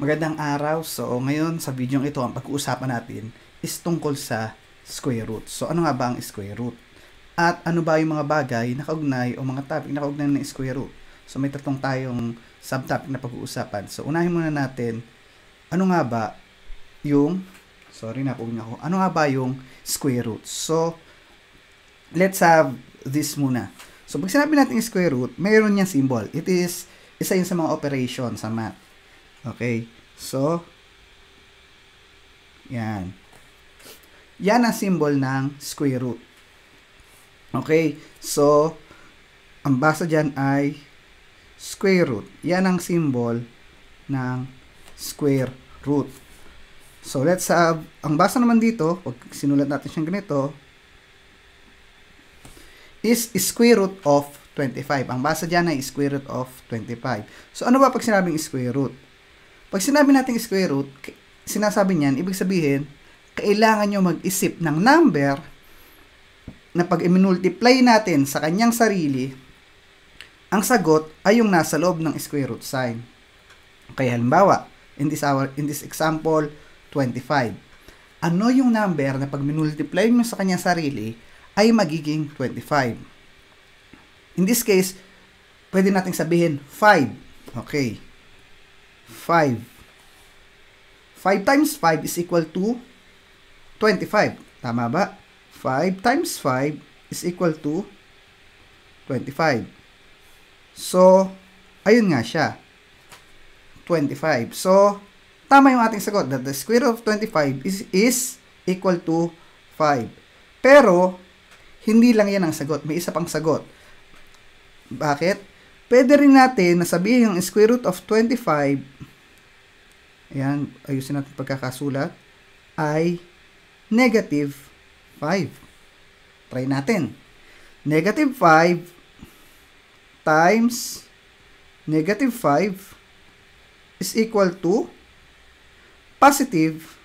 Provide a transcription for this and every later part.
Magandang araw. So, ngayon sa video ito, ang pag-uusapan natin is tungkol sa square root. So, ano nga ba ang square root? At ano ba yung mga bagay na kaugnay o mga topic na kaugnay ng square root? So, may tatlong tayong subtopic na pag-uusapan. So, unahin muna natin, ano nga ba yung, ano nga ba yung square root? So, let's have this muna. So, pag sinabi natin square root, mayroon niyang symbol. It is isa yun sa mga operation sa math. Okay. So, yan. Yan ang symbol ng square root. Okay. So, ang basa dyan ay square root. Yan ang symbol ng square root. So, let's have, ang basa naman dito, pag sinulat natin siyang ganito, is square root of 25. Ang basa dyan ay square root of 25. So, ano ba pag sinabing square root? Pag sinabi natin square root, sinasabi niyan, ibig sabihin, kailangan nyo mag-isip ng number na pag i-multiply natin sa kanyang sarili, ang sagot ay yung nasa loob ng square root sign. Kaya halimbawa, in this example, 25. Ano yung number na pag minultiply mo sa kanyang sarili ay magiging 25? In this case, pwede nating sabihin 5. Okay. 5. 5 times 5 is equal to 25. Tama ba? 5 times 5 is equal to 25. So, ayun nga siya. 25. So, tama yung ating sagot that the square root of 25 is equal to 5. Pero, hindi lang yan ang sagot. May isa pang sagot. Bakit? Pwede rin natin na sabihin yung square root of 25, ayan, ayusin natin pagkakasulat, ay negative 5. Try natin. Negative 5 times negative 5 is equal to positive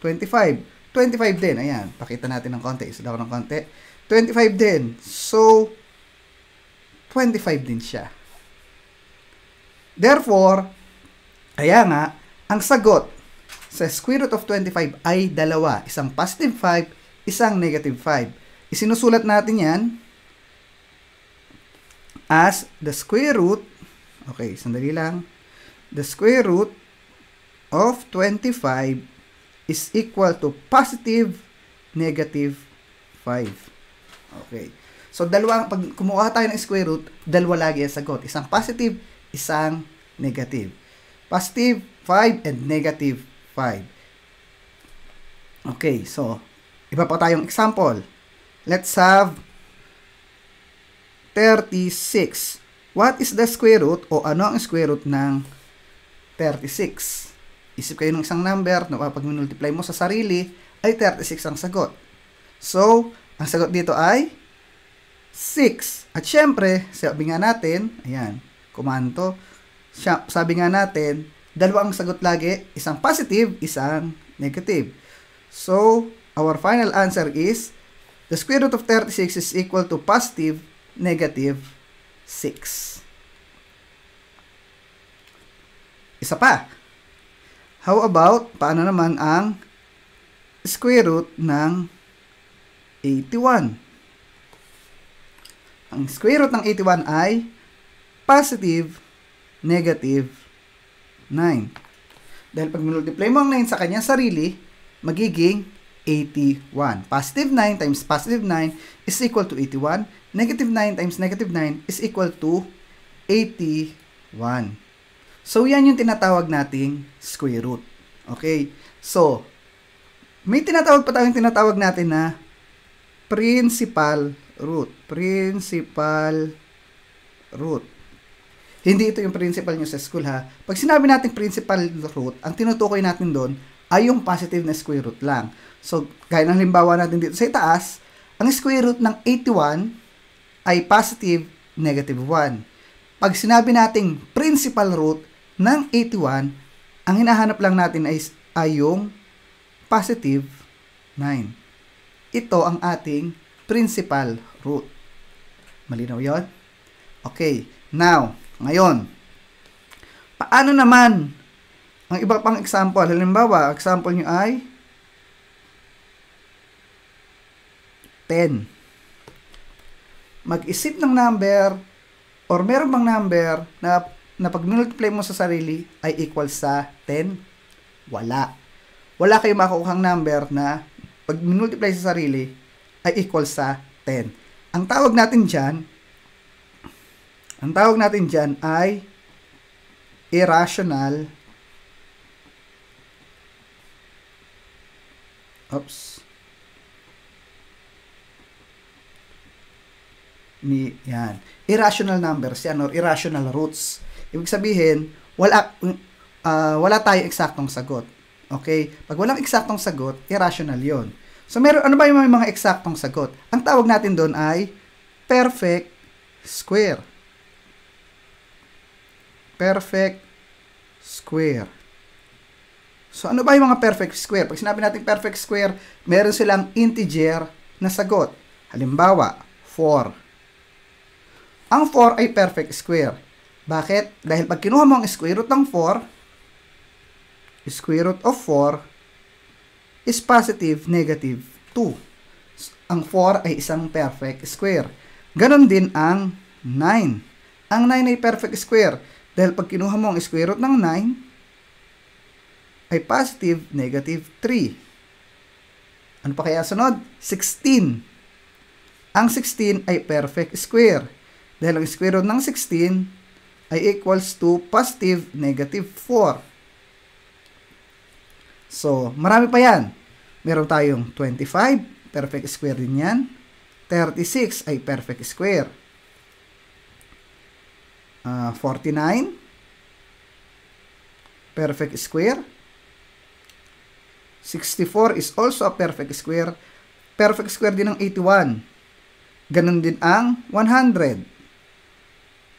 25. 25 din, ayan, pakita natin ng konti, isa daw ng konti. 25 din. So, 25 din siya. Therefore, kaya nga, ang sagot sa square root of 25 ay dalawa. Isang positive 5, isang negative 5. Isinusulat natin yan as the square root, okay, sandali lang, the square root of 25 is equal to positive negative 5. Okay. So, pag kumuha tayo ng square root, dalawa lagi ang sagot. Isang positive, isang negative. Positive 5 and negative 5. Okay, so, iba pa tayong example. Let's have 36. What is the square root o ano ang square root ng 36? Isip kayo ng isang number na pag multiply mo sa sarili, ay 36 ang sagot. So, ang sagot dito ay 6. At syempre, sabi nga natin, ayan, kumanto, sabi nga natin, dalawa ang sagot lagi, isang positive, isang negative. So, our final answer is, the square root of 36 is equal to positive, negative 6. Isa pa. How about, paano naman ang square root ng 81? Ang square root ng 81 ay positive, negative 9. Dahil pag multiply mo ang 9 sa kanyang sarili, magiging 81. Positive 9 times positive 9 is equal to 81. Negative 9 times negative 9 is equal to 81. So, yan yung tinatawag nating square root. Okay? So, may tinatawag pa tayong tinatawag natin na principal root. Principal root. Hindi ito yung principal nyo sa school ha. Pag sinabi natin principal root, ang tinutukoy natin doon ay yung positive na square root lang. So, gaya ng halimbawa natin dito sa itaas, ang square root ng 81 ay positive, negative 1. Pag sinabi nating principal root ng 81, ang hinahanap lang natin ay yung positive 9. Ito ang ating principal root. Malinaw yon? Okay. Now, ngayon, paano naman Ang iba pang example, halimbawa, example nyo ay 10. Mag-isip ng number or meron bang number na pag multiply mo sa sarili ay equal sa 10? Wala. Wala kayong makukuhang number na pag multiply sa sarili ay equal sa 10. Ang tawag natin dyan ay irrational. Yan. Irrational numbers yan or irrational roots. Ibig sabihin, wala tayong eksaktong sagot. Okay? Pag walang eksaktong sagot, irrational yon. So, ano ba yung mga eksaktong sagot? Ang tawag natin doon ay perfect square. Perfect square. So, ano ba yung mga perfect square? Pag sinabi natin perfect square, meron silang integer na sagot. Halimbawa, 4. Ang 4 ay perfect square. Bakit? Dahil pag kinuha mo ang square root ng 4, square root of 4 is positive, negative 2. Ang 4 ay isang perfect square. Ganon din ang 9. Ang 9 ay perfect square. Dahil pag kinuha mo ang square root ng 9, ay positive, negative 3. Ano pa kaya sunod? 16. Ang 16 ay perfect square. Dahil ang square root ng 16 ay equals to positive, negative 4. So, marami pa yan. Meron tayong 25, perfect square din yan. 36 ay perfect square. 49, perfect square. 64 is also a perfect square. Perfect square din ng 81. Ganon din ang 100.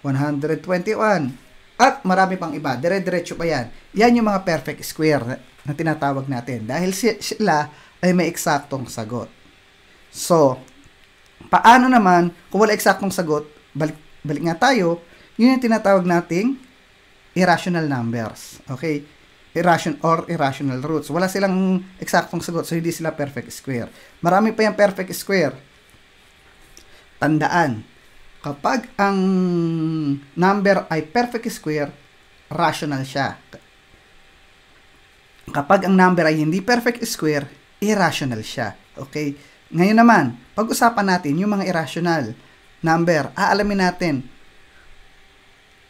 121. At marami pang iba. Dire-diretso pa yan. Yan yung mga perfect square na tinatawag natin. Dahil sila ay may eksaktong sagot. So, paano naman kung wala eksaktong sagot? Balik nga tayo. Yun yung tinatawag nating irrational numbers. Okay? Irrational roots. Wala silang eksaktong sagot. So, hindi sila perfect square. Marami pa yung perfect square. Tandaan, kapag ang number ay perfect square, rational siya. Kapag ang number ay hindi perfect square, irrational siya. Okay? Ngayon naman, pag-usapan natin yung mga irrational number. Aalamin natin,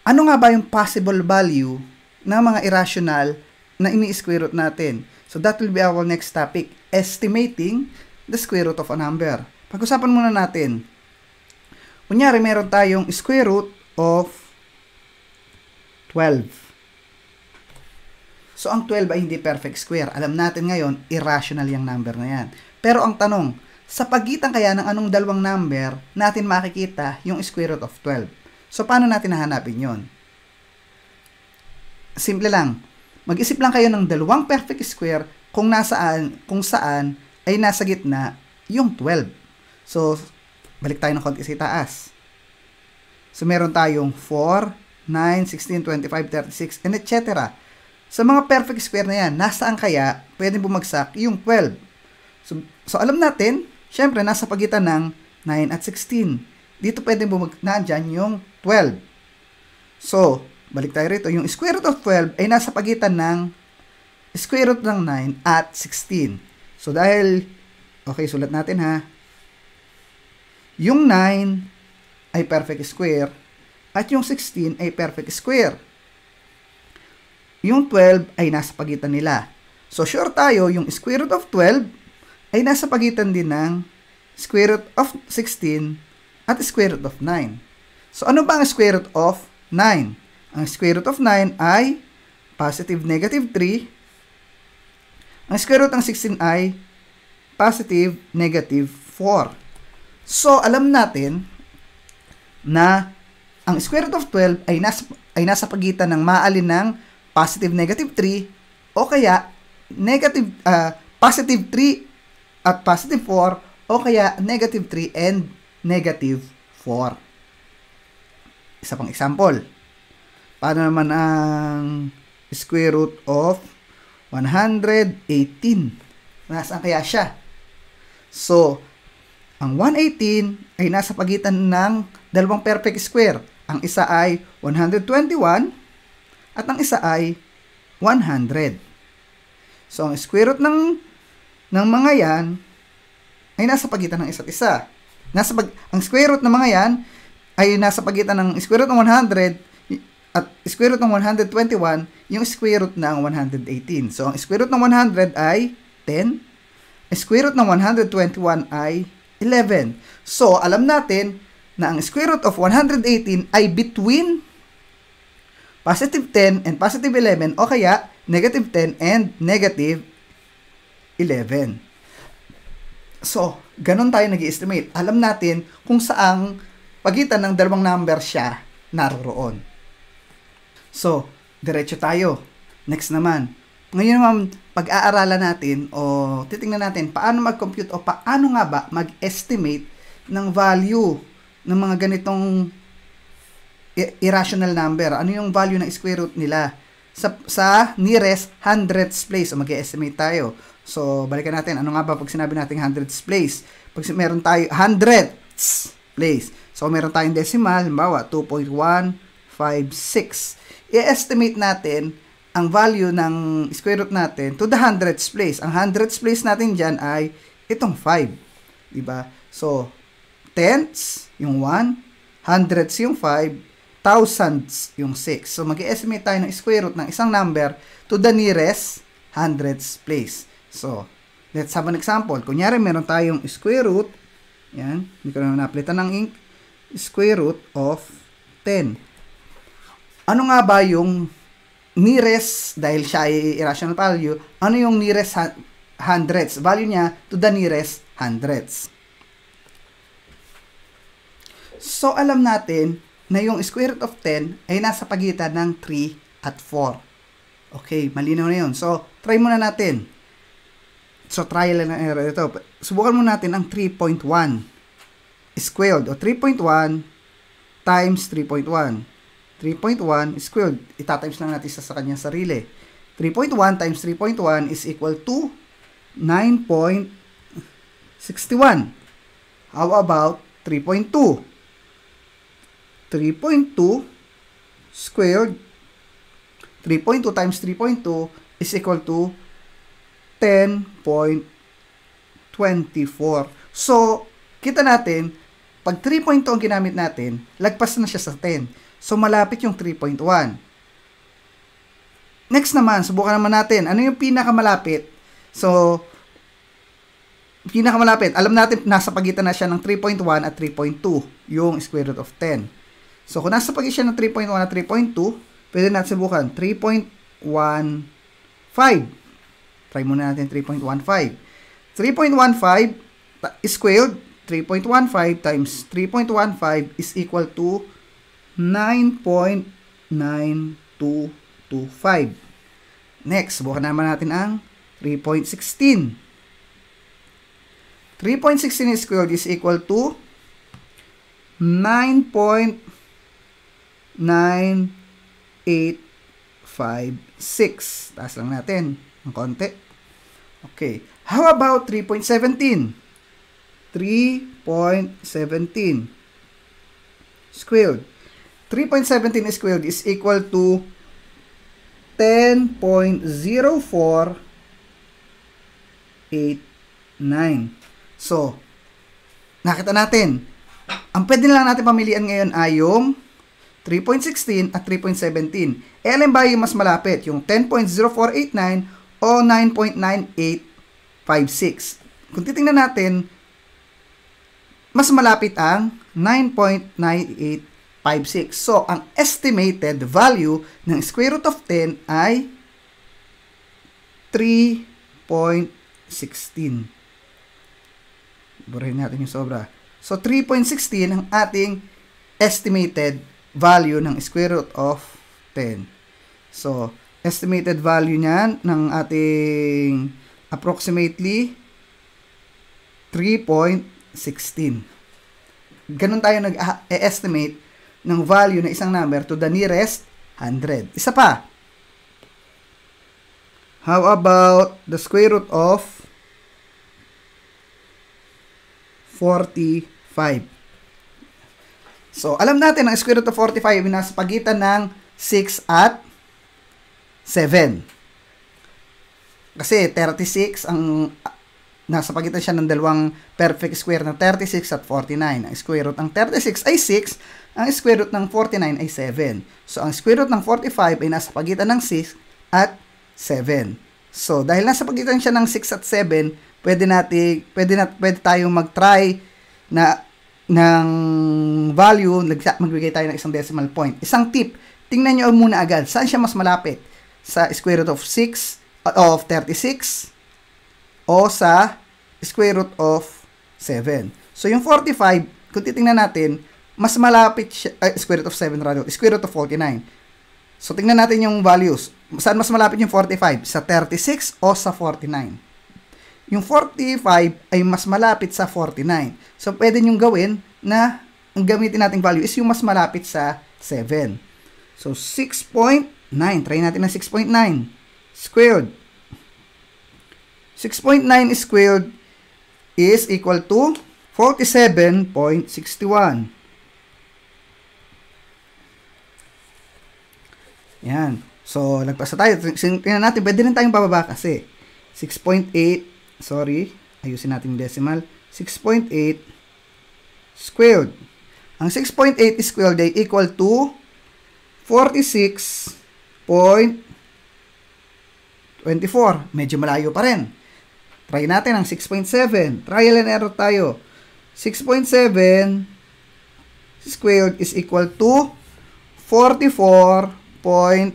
ano nga ba yung possible value ng mga irrational na ini-square root natin? So, that will be our next topic, estimating the square root of a number. Pag-usapan muna natin. Kunyari, meron tayong square root of 12. So, ang 12 ay hindi perfect square. Alam natin ngayon, irrational yung number na yan. Pero ang tanong, sa pagitan kaya ng anong dalawang number, natin makikita yung square root of 12. So, paano natin hahanapin yon? Simple lang. Mag-isip lang kayo ng dalawang perfect square kung saan ay nasa gitna yung 12. So, balik tayo ng konti sa itaas. So, meron tayong 4, 9, 16, 25, 36, and etc. Sa mga perfect square na yan, nasaan kaya pwede bumagsak yung 12? So alam natin, syempre, nasa pagitan ng 9 at 16. Dito pwede nandyan yung 12. So, balik tayo rito. Yung square root of 12 ay nasa pagitan ng square root ng 9 at 16. So, dahil, okay, sulat natin ha. Yung 9 ay perfect square at yung 16 ay perfect square. Yung 12 ay nasa pagitan nila. So, sure tayo, yung square root of 12 ay nasa pagitan din ng square root of 16 at square root of 9. So, ano ba ang square root of 9? Ang square root of 9 ay positive negative 3. Ang square root ng 16 ay positive negative 4. So, alam natin na ang square root of 12 ay nasa pagitan ng maalin ng positive negative 3 o kaya positive 3 at positive 4 o kaya negative 3 and negative 4. Isa pang example. Paano naman ang square root of 118. Nasaan kaya siya? So, ang 118 ay nasa pagitan ng dalawang perfect square. Ang isa ay 121 at ang isa ay 100. So, ang square root ng mga yan ay nasa pagitan ng isa't isa. Ang square root ng mga yan ay nasa pagitan ng square root ng 100 at square root ng 121, yung square root ng 118. So, ang square root ng 100 ay 10. Ang square root ng 121 ay 11. So, alam natin na ang square root of 118 ay between positive 10 and positive 11 o kaya negative 10 and negative 11. So, ganun tayo nag-i-estimate. Alam natin kung saang pagitan ng dalawang number siya naroroon. So, diretso tayo. Next naman. Ngayon naman, pag-aaralan natin o titingnan natin paano mag-compute o paano nga ba mag-estimate ng value ng mga ganitong irrational number. Ano yung value ng square root nila sa nearest hundredths place. O mag-estimate tayo. So, balikan natin. Ano nga ba pag sinabi natin hundredths place? Pag meron tayo hundredths place. So, meron tayong decimal, halimbawa, 2.156. I-estimate natin ang value ng square root natin to the hundredths place. Ang hundredths place natin dyan ay itong 5. Diba? So, tenths, yung 1, hundredths yung 5, thousandths yung 6. So, mag-estimate tayo ng square root ng isang number to the nearest hundredths place. So, let's have an example. Kunyari, meron tayong square root. Yan. Hindi ko na napalitan ng ink. Square root of 10. Ano nga ba yung nearest, dahil siya ay irrational value, ano yung nearest hundredths? Value niya to the nearest hundredths. So, alam natin na yung square root of 10 ay nasa pagitan ng 3 at 4. Okay, malinaw na yun. So, try muna natin. So, trial and error ito. Subukan muna natin ang 3.1 squared o 3.1 times 3.1. 3.1 squared. Itatimes lang natin sa kanyang sarili. 3.1 times 3.1 is equal to 9.61. How about 3.2? 3.2 squared. 3.2 times 3.2 is equal to 10.24. So, kita natin, pag 3.2 ang ginamit natin, lagpas na siya sa 10. So, malapit yung 3.1. Next naman, subukan naman natin. Ano yung pinakamalapit? So, pinakamalapit. Alam natin, nasa pagitan na siya ng 3.1 at 3.2. Yung square root of 10. So, kung nasa pagitan siya ng 3.1 at 3.2, pwede natin subukan. 3.15. Try muna natin 3.15. 3.15 squared. 3.15 times 3.15 is equal to 9.9225. Next, subukan naman natin ang 3.16. 3.16 squared is equal to 9.9856. Taas lang natin ng konti. Okay. How about 3.17? 3.17 squared. 3.17 squared is equal to 10.0489. So, nakita natin. Ang pwede lang natin pamilian ngayon ay yung 3.16 at 3.17. Alin ba yung mas malapit? Yung 10.0489 o 9.9856? Kung titingnan natin, mas malapit ang 9.9856. So, ang estimated value ng square root of 10 ay 3.16. Burahin natin yung sobra. So, 3.16 ang ating estimated value ng square root of 10. So, estimated value niyan ng ating approximately 3.16. Ganun tayo nag-estimate ng value ng isang number to the nearest 100. Isa pa. How about the square root of 45? So, alam natin ang square root of 45 ay nasa pagitan ng 6 at 7. Kasi 36 ang nasa pagitan siya ng dalawang perfect square na 36 at 49. Ang square root ng 36 ay 6, ang square root ng 49 ay 7. So, ang square root ng 45 ay nasa pagitan ng 6 at 7. So, dahil nasa pagitan siya ng 6 at 7, pwede tayong mag-try na ng value, magbigay tayo ng isang decimal point. Isang tip, tingnan nyo muna agad, saan siya mas malapit? Sa square root of 6 of 36 o sa square root of 7. So, yung 45, kung titingnan natin, mas malapit siya, square root of 7 rather, square root of 49. So, tingnan natin yung values. Saan mas malapit yung 45? Sa 36 o sa 49? Yung 45 ay mas malapit sa 49. So, pwede nyong gawin na ang gamitin nating value is yung mas malapit sa 7. So, 6.9. Try natin ng 6.9. Squared. 6.9 squared is equal to 47.61. Yan. So, lagpas na tayo. Tingnan natin, pwede rin tayong bababa kasi. 6.8, sorry, ayusin natin yung decimal. 6.8 squared. Ang 6.8 squared ay equal to 46.24. Medyo malayo pa rin. Try natin ang 6.7. Trial and error tayo. 6.7 squared is equal to 44.89.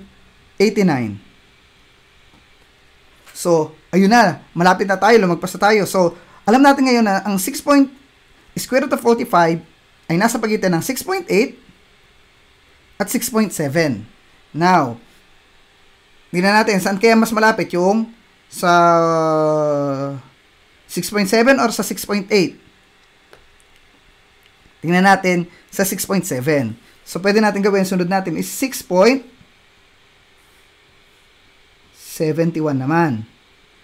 So, ayun na. Malapit na tayo. Lumagpas na tayo. So, alam natin ngayon na ang square root of 45 ay nasa pagitan ng 6.8 at 6.7. Now, tingnan natin saan kaya mas malapit yung sa 6.7 or sa 6.8. Tingnan natin sa 6.7. So, pwede natin gawin, sunod natin is 6.71 naman.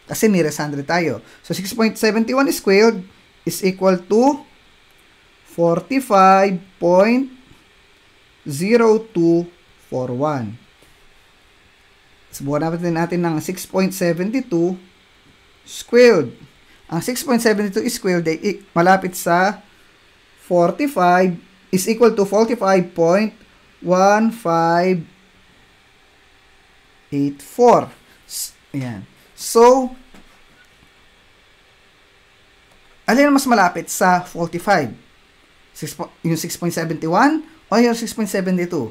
Kasi nearest 100 tayo. So, 6.71 squared is equal to 45.0241. Subukan natin ng 6.72 squared. Ang 6.72 squared ay malapit sa 45 is equal to 45.1584. Ayan. So, alin ang mas malapit sa 45? Yung 6.71 o yung 6.72?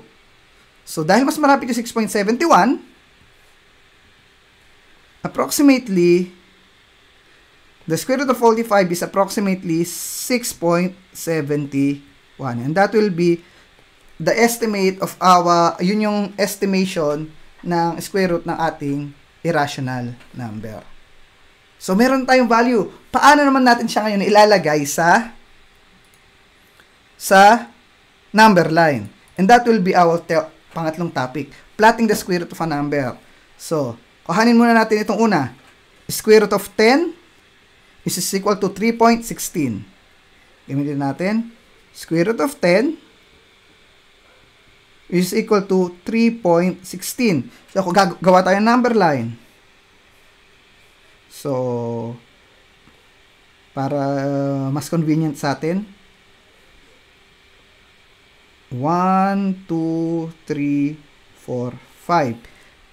So, dahil mas malapit yung 6.71, approximately, the square root of 45 is approximately 6.71. And that will be the estimate of yun yung estimation ng square root ng ating irrational number. So, meron tayong value. Paano naman natin siya ngayon ilalagay sa number line? And that will be our pangatlong topic. Plotting the square root of a number. So, kuhanin muna natin itong una. Square root of 10 is equal to 3.16. Gamitin natin. Square root of 10 is equal to 3.16. So, gawa tayo ng number line. So, para mas convenient sa atin, 1, 2, 3, 4, 5.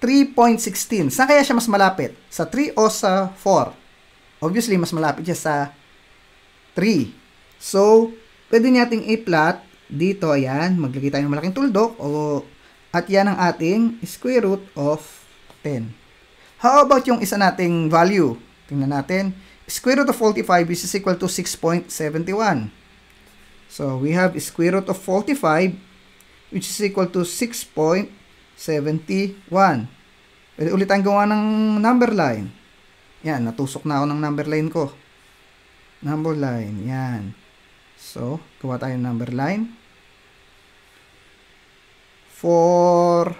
3.16. Saan kaya siya mas malapit? Sa 3 o sa 4? Obviously, mas malapit siya sa 3. So, pwede nating i-plot dito, ayan. Maglagay tayo ng malaking tuldok. At yan ang ating square root of 10. How about yung isa nating value? Tingnan natin. Square root of 45 is equal to 6.71. So, we have square root of 45 which is equal to 6.71. Pwede ulit tayong gawa ng number line. Yan, natusok na ako ng number line ko. Number line, yan. So, gawa tayo ng number line. 4,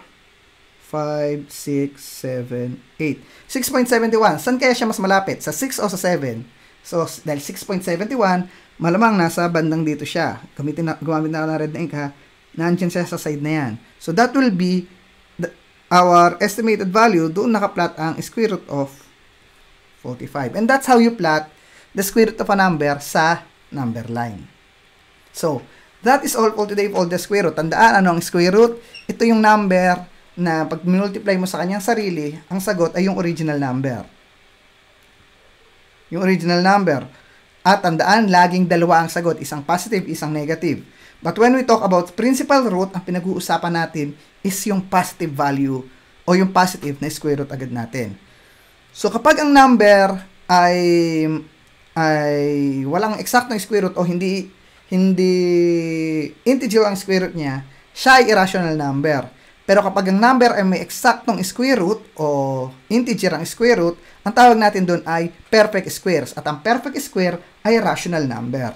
5, 6, 7, 8. 6.71. Saan kaya siya mas malapit? Sa 6 o sa 7? So, dahil 6.71, malamang nasa bandang dito siya. Gumamit na ako ng red na ink ha. Nandiyan siya sa side na yan. So, that will be our estimated value. Doon nakaplot ang square root of 45. And that's how you plot the square root of a number sa number line. So, that is all for today for the square root. Tandaan, ano ang square root? Ito yung number na pag multiply mo sa kanyang sarili, ang sagot ay yung original number. Yung original number. At tandaan, laging dalawa ang sagot. Isang positive, isang negative. But when we talk about principal root, ang pinag-uusapan natin is yung positive value o yung positive na square root agad natin. So, kapag ang number ay walang eksaktong square root o hindi integer ang square root niya, siya ay irrational number. Pero kapag ang number ay may eksaktong square root o integer ang square root, ang tawag natin doon ay perfect squares. At ang perfect square ay rational number.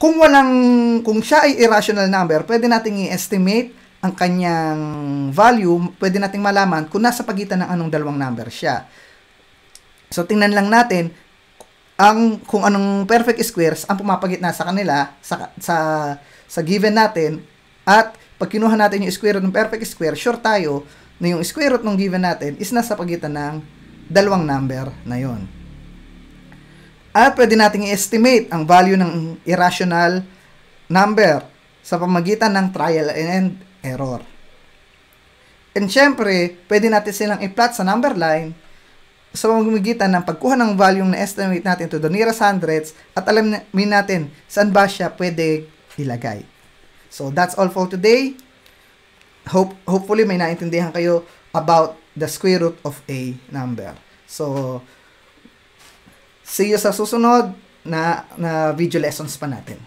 Kung siya ay irrational number, pwede nating i-estimate ang kanyang value, pwede nating malaman kung nasa pagitan ng anong dalawang number siya. So, tingnan lang natin kung anong perfect squares ang pumapagitna sa kanila sa given natin, at pag kinuha natin yung square root ng perfect square, sure tayo na yung square root ng given natin is nasa pagitan ng dalawang number na yon. At pwede nating i-estimate ang value ng irrational number sa pamagitan ng trial and error. And syempre, pwede natin silang i-plot sa number line sa pamamagitan ng pagkuha ng value na estimate natin to the nearest hundreds at alamin natin saan ba siya pwede ilagay. So, that's all for today. Hopefully, may naintindihan kayo about the square root of a number. So, see you sa susunod na video lessons pa natin.